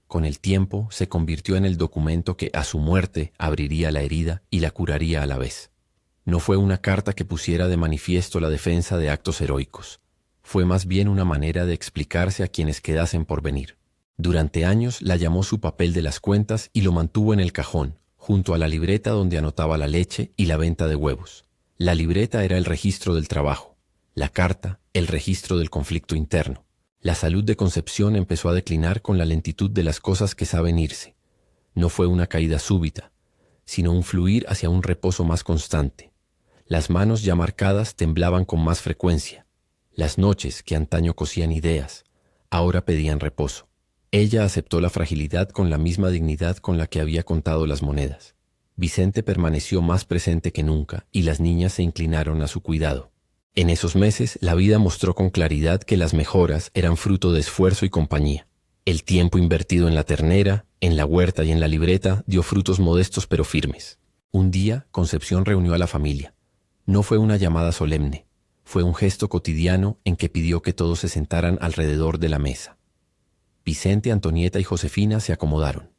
Con el tiempo se convirtió en el documento que a su muerte abriría la herida y la curaría a la vez. No fue una carta que pusiera de manifiesto la defensa de actos heroicos. Fue más bien una manera de explicarse a quienes quedasen por venir. Durante años la llamó su papel de las cuentas y lo mantuvo en el cajón, junto a la libreta donde anotaba la leche y la venta de huevos. La libreta era el registro del trabajo, la carta, el registro del conflicto interno. La salud de Concepción empezó a declinar con la lentitud de las cosas que saben irse. No fue una caída súbita, sino un fluir hacia un reposo más constante. Las manos ya marcadas temblaban con más frecuencia. Las noches, que antaño cosían ideas, ahora pedían reposo. Ella aceptó la fragilidad con la misma dignidad con la que había contado las monedas. Vicente permaneció más presente que nunca y las niñas se inclinaron a su cuidado. En esos meses, la vida mostró con claridad que las mejoras eran fruto de esfuerzo y compañía. El tiempo invertido en la ternera, en la huerta y en la libreta dio frutos modestos pero firmes. Un día, Concepción reunió a la familia. No fue una llamada solemne, fue un gesto cotidiano en que pidió que todos se sentaran alrededor de la mesa. Vicente, Antonieta y Josefina se acomodaron.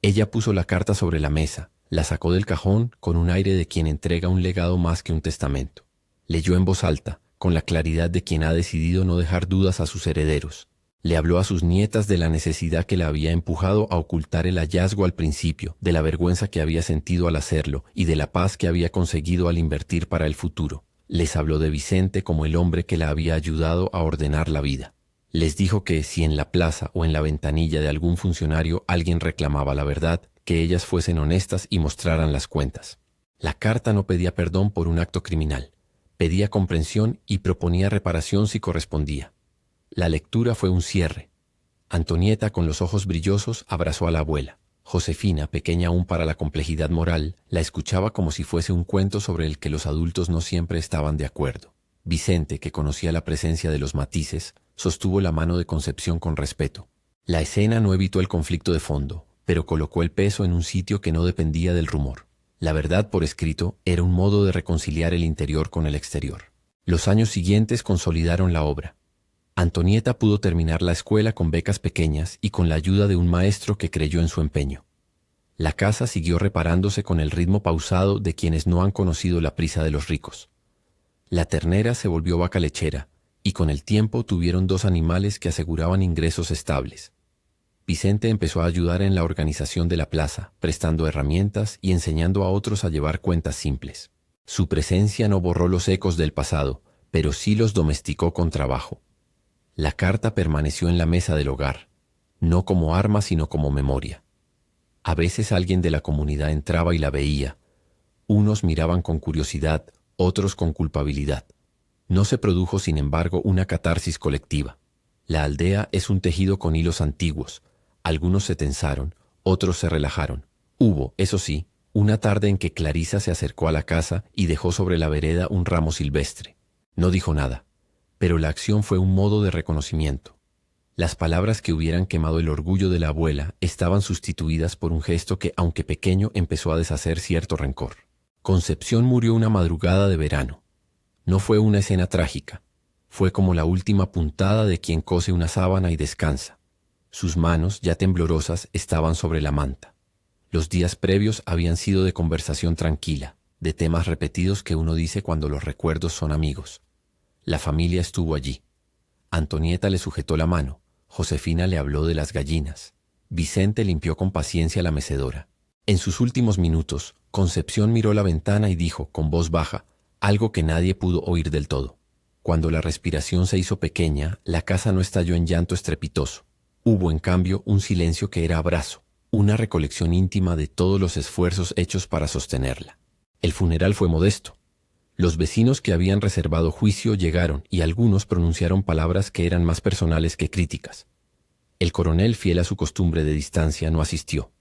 Ella puso la carta sobre la mesa, la sacó del cajón con un aire de quien entrega un legado más que un testamento. Leyó en voz alta, con la claridad de quien ha decidido no dejar dudas a sus herederos. Le habló a sus nietas de la necesidad que la había empujado a ocultar el hallazgo al principio, de la vergüenza que había sentido al hacerlo y de la paz que había conseguido al invertir para el futuro. Les habló de Vicente como el hombre que la había ayudado a ordenar la vida. Les dijo que si en la plaza o en la ventanilla de algún funcionario alguien reclamaba la verdad, que ellas fuesen honestas y mostraran las cuentas. La carta no pedía perdón por un acto criminal, pedía comprensión y proponía reparación si correspondía. La lectura fue un cierre. Antonieta, con los ojos brillosos, abrazó a la abuela. Josefina, pequeña aún para la complejidad moral, la escuchaba como si fuese un cuento sobre el que los adultos no siempre estaban de acuerdo. Vicente, que conocía la presencia de los matices, sostuvo la mano de Concepción con respeto. La escena no evitó el conflicto de fondo, pero colocó el peso en un sitio que no dependía del rumor. La verdad por escrito era un modo de reconciliar el interior con el exterior. Los años siguientes consolidaron la obra. Antonieta pudo terminar la escuela con becas pequeñas y con la ayuda de un maestro que creyó en su empeño. La casa siguió reparándose con el ritmo pausado de quienes no han conocido la prisa de los ricos. La ternera se volvió vaca lechera, y con el tiempo tuvieron 2 animales que aseguraban ingresos estables. Vicente empezó a ayudar en la organización de la plaza, prestando herramientas y enseñando a otros a llevar cuentas simples. Su presencia no borró los ecos del pasado, pero sí los domesticó con trabajo. La carta permaneció en la mesa del hogar, no como arma sino como memoria. A veces alguien de la comunidad entraba y la veía. Unos miraban con curiosidad, otros con culpabilidad. No se produjo, sin embargo, una catarsis colectiva. La aldea es un tejido con hilos antiguos. Algunos se tensaron, otros se relajaron. Hubo, eso sí, una tarde en que Clarisa se acercó a la casa y dejó sobre la vereda un ramo silvestre. No dijo nada, pero la acción fue un modo de reconocimiento. Las palabras que hubieran quemado el orgullo de la abuela estaban sustituidas por un gesto que, aunque pequeño, empezó a deshacer cierto rencor. Concepción murió una madrugada de verano. No fue una escena trágica. Fue como la última puntada de quien cose una sábana y descansa. Sus manos, ya temblorosas, estaban sobre la manta. Los días previos habían sido de conversación tranquila, de temas repetidos que uno dice cuando los recuerdos son amigos. La familia estuvo allí. Antonieta le sujetó la mano. Josefina le habló de las gallinas. Vicente limpió con paciencia la mecedora. En sus últimos minutos, Concepción miró la ventana y dijo, con voz baja, algo que nadie pudo oír del todo. Cuando la respiración se hizo pequeña, la casa no estalló en llanto estrepitoso. Hubo, en cambio, un silencio que era abrazo, una recolección íntima de todos los esfuerzos hechos para sostenerla. El funeral fue modesto. Los vecinos que habían reservado juicio llegaron y algunos pronunciaron palabras que eran más personales que críticas. El coronel, fiel a su costumbre de distancia, no asistió.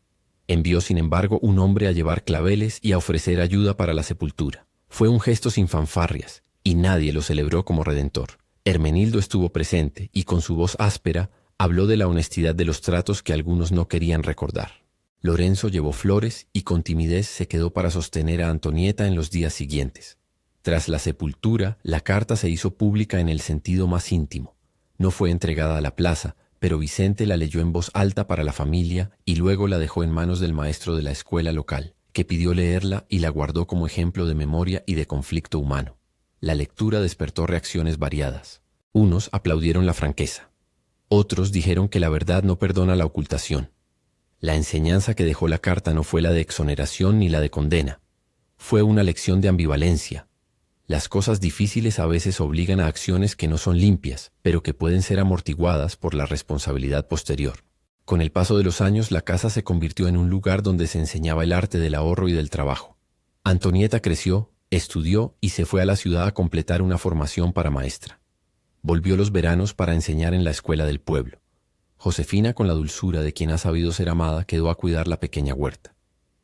Envió, sin embargo, un hombre a llevar claveles y a ofrecer ayuda para la sepultura. Fue un gesto sin fanfarrias, y nadie lo celebró como redentor. Hermenildo estuvo presente y, con su voz áspera, habló de la honestidad de los tratos que algunos no querían recordar. Lorenzo llevó flores y con timidez se quedó para sostener a Antonieta en los días siguientes. Tras la sepultura, la carta se hizo pública en el sentido más íntimo. No fue entregada a la plaza, pero Vicente la leyó en voz alta para la familia y luego la dejó en manos del maestro de la escuela local, que pidió leerla y la guardó como ejemplo de memoria y de conflicto humano. La lectura despertó reacciones variadas. Unos aplaudieron la franqueza. Otros dijeron que la verdad no perdona la ocultación. La enseñanza que dejó la carta no fue la de exoneración ni la de condena. Fue una lección de ambivalencia. Las cosas difíciles a veces obligan a acciones que no son limpias, pero que pueden ser amortiguadas por la responsabilidad posterior. Con el paso de los años, la casa se convirtió en un lugar donde se enseñaba el arte del ahorro y del trabajo. Antonieta creció, estudió y se fue a la ciudad a completar una formación para maestra. Volvió los veranos para enseñar en la escuela del pueblo. Josefina, con la dulzura de quien ha sabido ser amada, quedó a cuidar la pequeña huerta.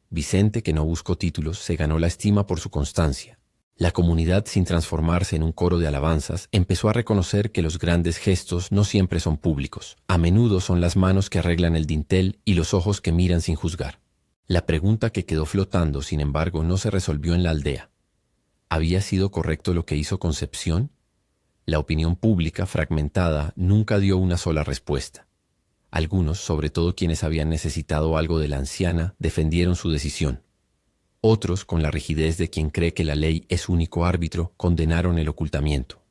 Vicente, que no buscó títulos, se ganó la estima por su constancia. La comunidad, sin transformarse en un coro de alabanzas, empezó a reconocer que los grandes gestos no siempre son públicos. A menudo son las manos que arreglan el dintel y los ojos que miran sin juzgar. La pregunta que quedó flotando, sin embargo, no se resolvió en la aldea. ¿Había sido correcto lo que hizo Concepción? La opinión pública, fragmentada, nunca dio una sola respuesta. Algunos, sobre todo quienes habían necesitado algo de la anciana, defendieron su decisión. Otros, con la rigidez de quien cree que la ley es único árbitro, condenaron el ocultamiento.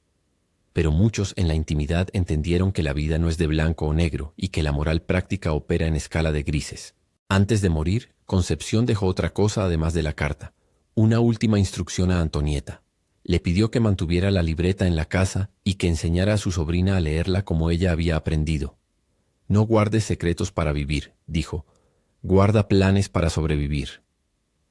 Pero muchos en la intimidad entendieron que la vida no es de blanco o negro y que la moral práctica opera en escala de grises. Antes de morir, Concepción dejó otra cosa además de la carta, una última instrucción a Antonieta. Le pidió que mantuviera la libreta en la casa y que enseñara a su sobrina a leerla como ella había aprendido. No guardes secretos para vivir, dijo, guarda planes para sobrevivir.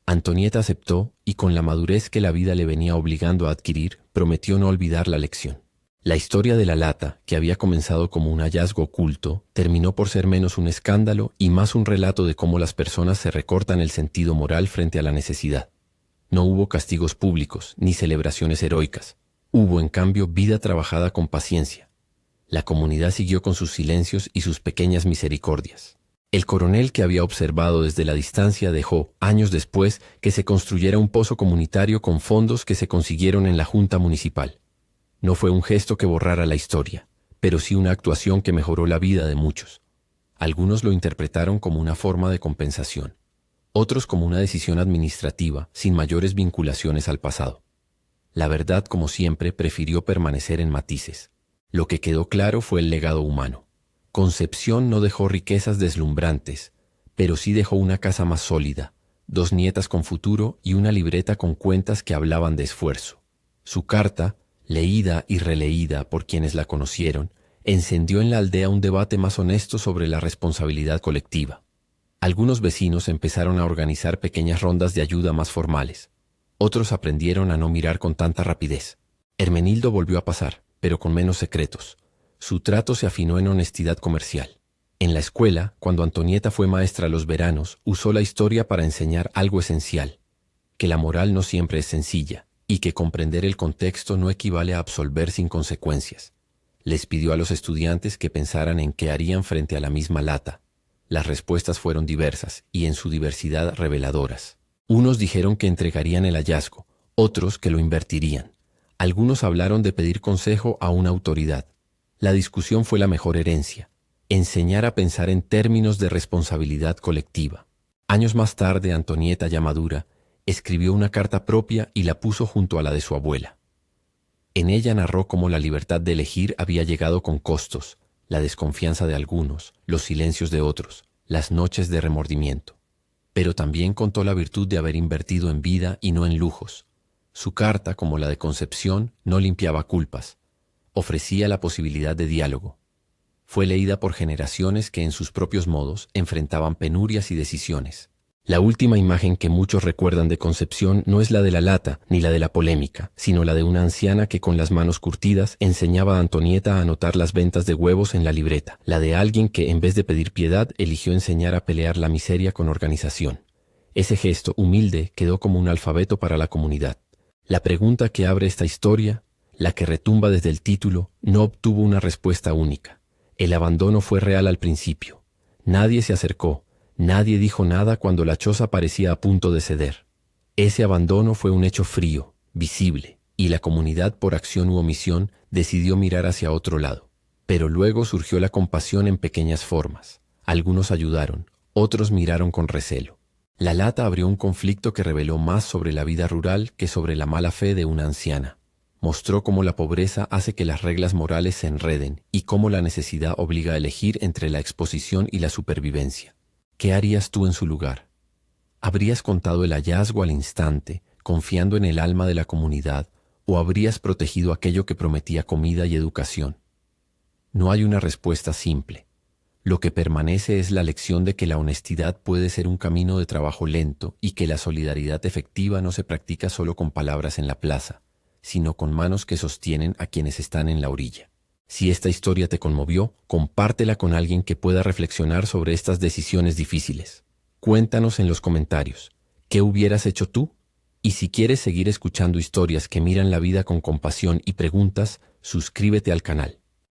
Antonieta aceptó y, con la madurez que la vida le venía obligando a adquirir, prometió no olvidar la lección. La historia de la lata, que había comenzado como un hallazgo oculto, terminó por ser menos un escándalo y más un relato de cómo las personas se recortan el sentido moral frente a la necesidad. No hubo castigos públicos ni celebraciones heroicas. Hubo, en cambio, vida trabajada con paciencia. La comunidad siguió con sus silencios y sus pequeñas misericordias. El coronel, que había observado desde la distancia, dejó, años después, que se construyera un pozo comunitario con fondos que se consiguieron en la junta municipal. No fue un gesto que borrara la historia, pero sí una actuación que mejoró la vida de muchos. Algunos lo interpretaron como una forma de compensación, otros como una decisión administrativa, sin mayores vinculaciones al pasado. La verdad, como siempre, prefirió permanecer en matices. Lo que quedó claro fue el legado humano. Concepción no dejó riquezas deslumbrantes, pero sí dejó una casa más sólida, 2 nietas con futuro y una libreta con cuentas que hablaban de esfuerzo. Su carta, leída y releída por quienes la conocieron, encendió en la aldea un debate más honesto sobre la responsabilidad colectiva. Algunos vecinos empezaron a organizar pequeñas rondas de ayuda más formales. Otros aprendieron a no mirar con tanta rapidez. Hermenildo volvió a pasar, pero con menos secretos. Su trato se afinó en honestidad comercial. En la escuela, cuando Antonieta fue maestra los veranos, usó la historia para enseñar algo esencial, que la moral no siempre es sencilla y que comprender el contexto no equivale a absolver sin consecuencias. Les pidió a los estudiantes que pensaran en qué harían frente a la misma lata. Las respuestas fueron diversas y en su diversidad reveladoras. Unos dijeron que entregarían el hallazgo, otros que lo invertirían. Algunos hablaron de pedir consejo a una autoridad. La discusión fue la mejor herencia: enseñar a pensar en términos de responsabilidad colectiva. Años más tarde, Antonieta, ya madura, escribió una carta propia y la puso junto a la de su abuela. En ella narró cómo la libertad de elegir había llegado con costos, la desconfianza de algunos, los silencios de otros, las noches de remordimiento. Pero también contó la virtud de haber invertido en vida y no en lujos. Su carta, como la de Concepción, no limpiaba culpas, ofrecía la posibilidad de diálogo. Fue leída por generaciones que en sus propios modos enfrentaban penurias y decisiones. La última imagen que muchos recuerdan de Concepción no es la de la lata ni la de la polémica, sino la de una anciana que con las manos curtidas enseñaba a Antonieta a anotar las ventas de huevos en la libreta, la de alguien que en vez de pedir piedad eligió enseñar a pelear la miseria con organización. Ese gesto humilde quedó como un alfabeto para la comunidad. La pregunta que abre esta historia, la que retumba desde el título, no obtuvo una respuesta única. El abandono fue real al principio. Nadie se acercó. Nadie dijo nada cuando la choza parecía a punto de ceder. Ese abandono fue un hecho frío, visible, y la comunidad, por acción u omisión, decidió mirar hacia otro lado. Pero luego surgió la compasión en pequeñas formas. Algunos ayudaron, otros miraron con recelo. La lata abrió un conflicto que reveló más sobre la vida rural que sobre la mala fe de una anciana. Mostró cómo la pobreza hace que las reglas morales se enreden y cómo la necesidad obliga a elegir entre la exposición y la supervivencia. ¿Qué harías tú en su lugar? ¿Habrías contado el hallazgo al instante, confiando en el alma de la comunidad, o habrías protegido aquello que prometía comida y educación? No hay una respuesta simple. Lo que permanece es la lección de que la honestidad puede ser un camino de trabajo lento y que la solidaridad efectiva no se practica solo con palabras en la plaza, sino con manos que sostienen a quienes están en la orilla. Si esta historia te conmovió, compártela con alguien que pueda reflexionar sobre estas decisiones difíciles. Cuéntanos en los comentarios, ¿qué hubieras hecho tú? Y si quieres seguir escuchando historias que miran la vida con compasión y preguntas, suscríbete al canal.